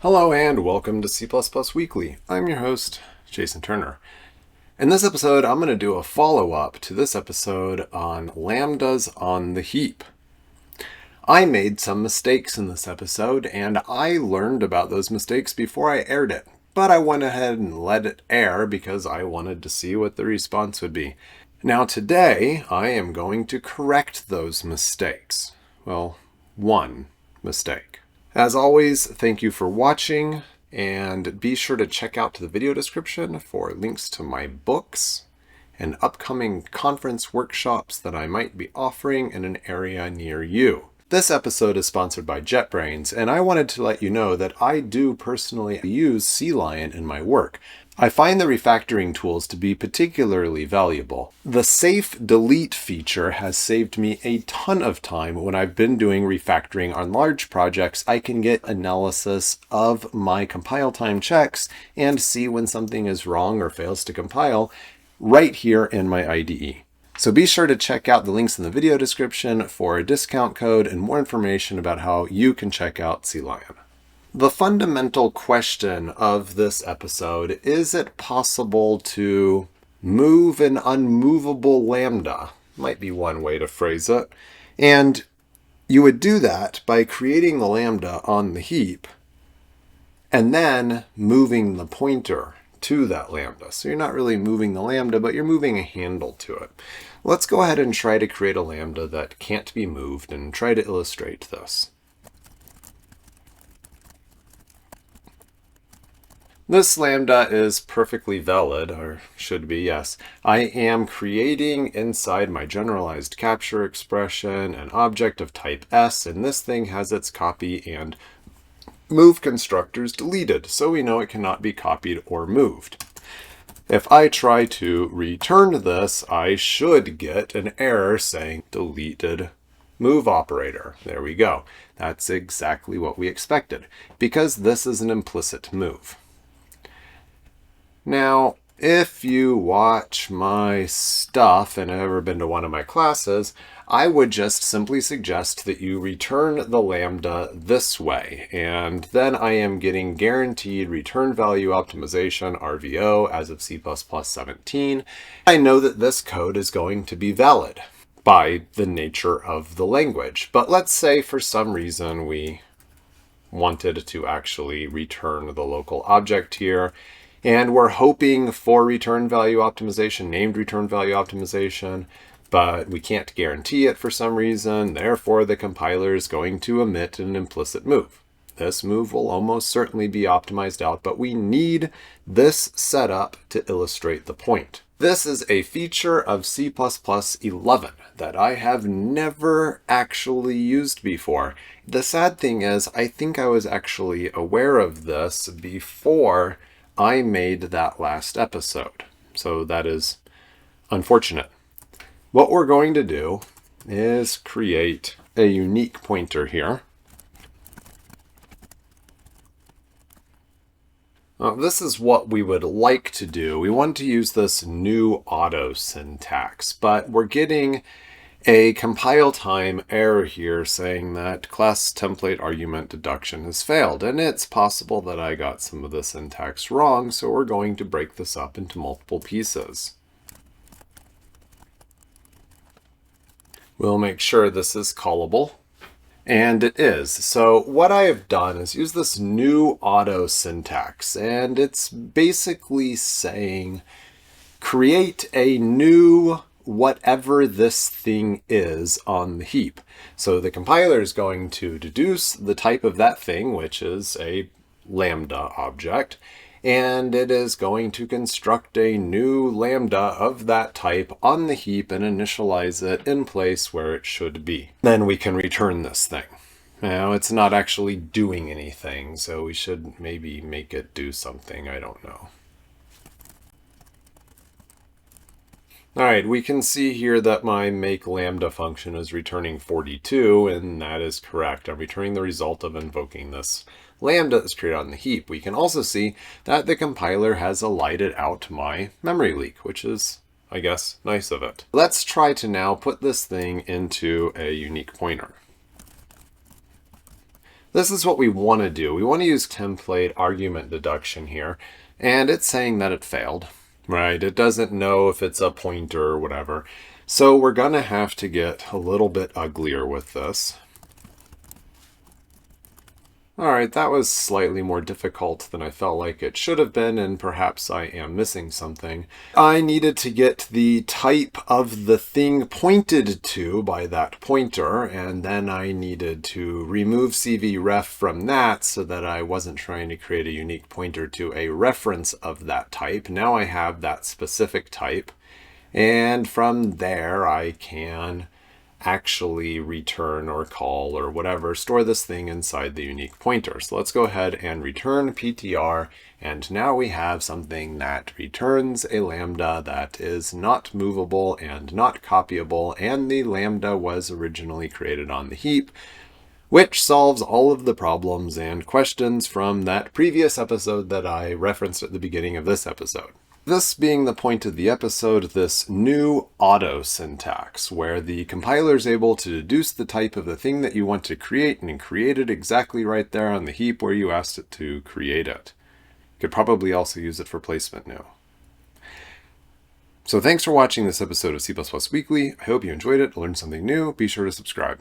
Hello and welcome to C++ Weekly. I'm your host, Jason Turner. In this episode, I'm going to do a follow-up to this episode on Lambdas on the heap. I made some mistakes in this episode, and I learned about those mistakes before I aired it. But I went ahead and let it air because I wanted to see what the response would be. Now today, I am going to correct those mistakes. Well, one mistake. As always, thank you for watching, and be sure to check out the video description for links to my books and upcoming conference workshops that I might be offering in an area near you. This episode is sponsored by JetBrains, and I wanted to let you know that I do personally use CLion in my work. I find the refactoring tools to be particularly valuable. The safe delete feature has saved me a ton of time when I've been doing refactoring on large projects. I can get analysis of my compile time checks and see when something is wrong or fails to compile right here in my IDE. So be sure to check out the links in the video description for a discount code and more information about how you can check out CLion. The fundamental question of this episode, is it possible to move an unmovable lambda? Might be one way to phrase it. And you would do that by creating the lambda on the heap and then moving the pointer to that lambda. So you're not really moving the lambda, but you're moving a handle to it. Let's go ahead and try to create a lambda that can't be moved and try to illustrate this. This lambda is perfectly valid, or should be, yes. I am creating inside my generalized capture expression an object of type S, and this thing has its copy and move constructors deleted, so we know it cannot be copied or moved. If I try to return this, I should get an error saying deleted move operator. There we go. That's exactly what we expected, because this is an implicit move. Now, if you watch my stuff and have ever been to one of my classes, I would just simply suggest that you return the lambda this way, and then I am getting guaranteed return value optimization, RVO, as of C++ 17. I know that this code is going to be valid by the nature of the language, but let's say for some reason we wanted to actually return the local object here, and we're hoping for return value optimization, named return value optimization, but we can't guarantee it for some reason. Therefore, the compiler is going to emit an implicit move. This move will almost certainly be optimized out, but we need this setup to illustrate the point. This is a feature of C++ 11 that I have never actually used before. The sad thing is, I think I was actually aware of this before I made that last episode. So that is unfortunate. What we're going to do is create a unique pointer here. This is what we would like to do. We want to use this new AutoSyntax, but we're getting a compile time error here saying that class template argument deduction has failed. And it's possible that I got some of the syntax wrong, so we're going to break this up into multiple pieces. We'll make sure this is callable. And it is. So what I have done is use this new AutoSyntax, and it's basically saying create a new whatever this thing is on the heap. So the compiler is going to deduce the type of that thing, which is a lambda object, and it is going to construct a new lambda of that type on the heap and initialize it in place where it should be. Then we can return this thing. Now, it's not actually doing anything, so we should maybe make it do something, I don't know. All right, we can see here that my make lambda function is returning 42, and that is correct. I'm returning the result of invoking this lambda that's created on the heap. We can also see that the compiler has elided out my memory leak, which is, I guess, nice of it. Let's try to now put this thing into a unique pointer. This is what we want to do. We want to use template argument deduction here, and it's saying that it failed, right? It doesn't know if it's a pointer or whatever. So we're going to have to get a little bit uglier with this. All right, that was slightly more difficult than I felt like it should have been, and perhaps I am missing something. I needed to get the type of the thing pointed to by that pointer, and then I needed to remove CVRef from that so that I wasn't trying to create a unique pointer to a reference of that type. Now I have that specific type, and from there I can actually return or call or whatever, store this thing inside the unique pointer. So let's go ahead and return PTR, and now we have something that returns a lambda that is not movable and not copyable, and the lambda was originally created on the heap, which solves all of the problems and questions from that previous episode that I referenced at the beginning of this episode. This being the point of the episode, this new AutoSyntax, where the compiler is able to deduce the type of the thing that you want to create and create it exactly right there on the heap where you asked it to create it. You could probably also use it for placement new. So thanks for watching this episode of C++ Weekly. I hope you enjoyed it, learned something new. Be sure to subscribe.